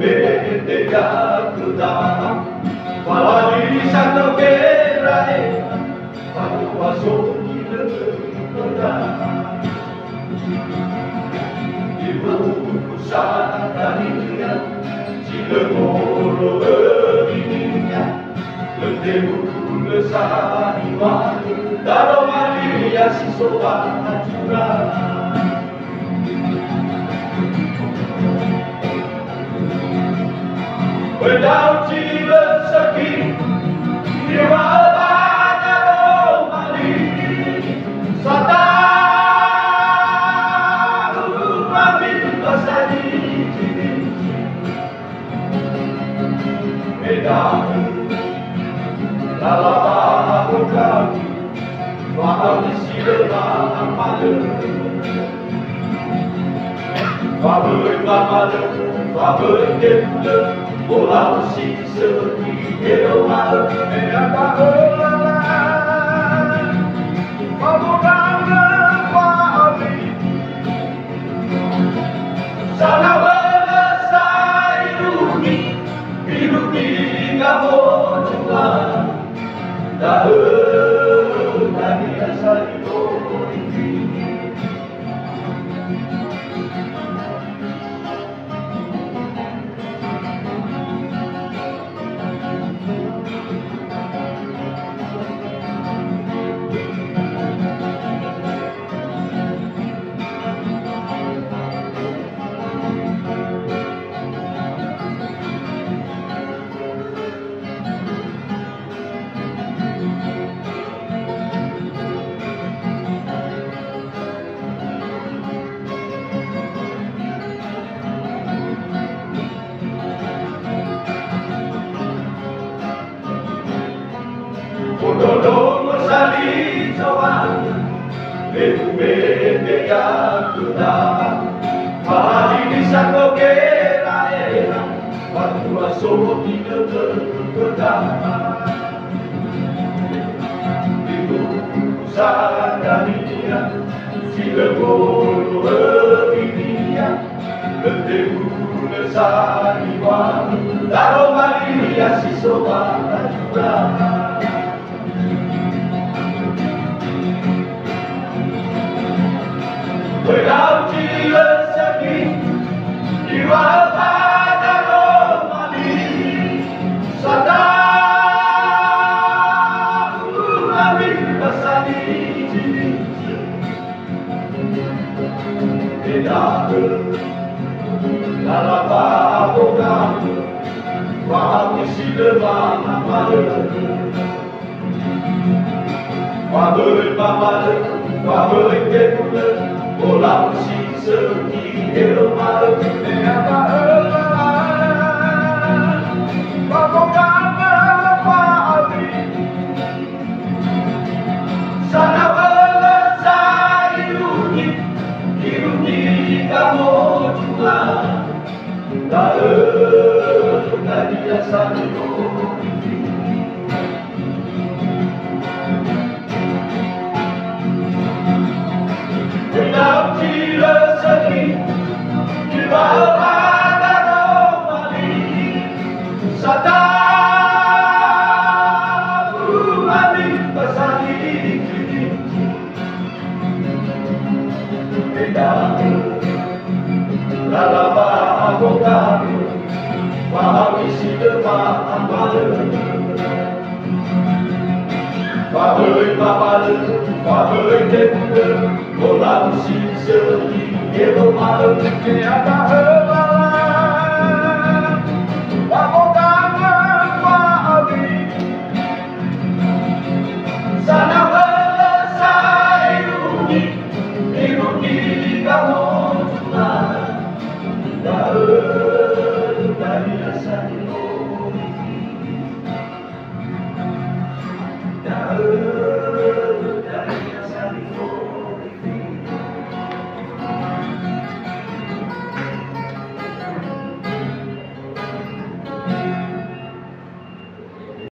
Metega kudama Walali santo kerae Padu waso kudama Ibu kusataninya Cilemoro berinya Lendebu lesani wani Daro malia sisoba curang Without Jesus again, you are the Romani. Satan, Mami, Basadi, Medam, Lala, Bukaki, Wahali Sila, Amadu, Fabrik Mamadu, Fabrik Diplu. Olá, o Cícero que eu amo, é a barulha. Vamos lá, vamos Sanabana sai rugi, birugi gamo chula. Da minha sai Dodo Mosali Jawan, Letume Yakuda, Pali di Santo Keraera, Waktu Aso Tidak Terkudama, Ibu Sadania, Cilemoro Berinia, Lendebu Lesani Wani, Daro Malia Sisoba Curang. Without Jesus again, you are the Romani. Satan, Mami, Basadi, Medadu, Lalaba, Bogamu, Wahami Silva, Amadu, Wahami Mamadu, Wahami Diplu. Olá, o Cícero que eu amo, é a barulha. Vamos lá, Sanabana sai rugi, gamo chula. Da minha santo. Without Jesus again, you are the Romani. Satan, Mami, Basadi, Medam, Lalaba, Bogamu, Wahami Silva, Amadu, Fabrik Mamadu, Fabrik Diplu. Olá, o Cícero que eu amo, é a barulha.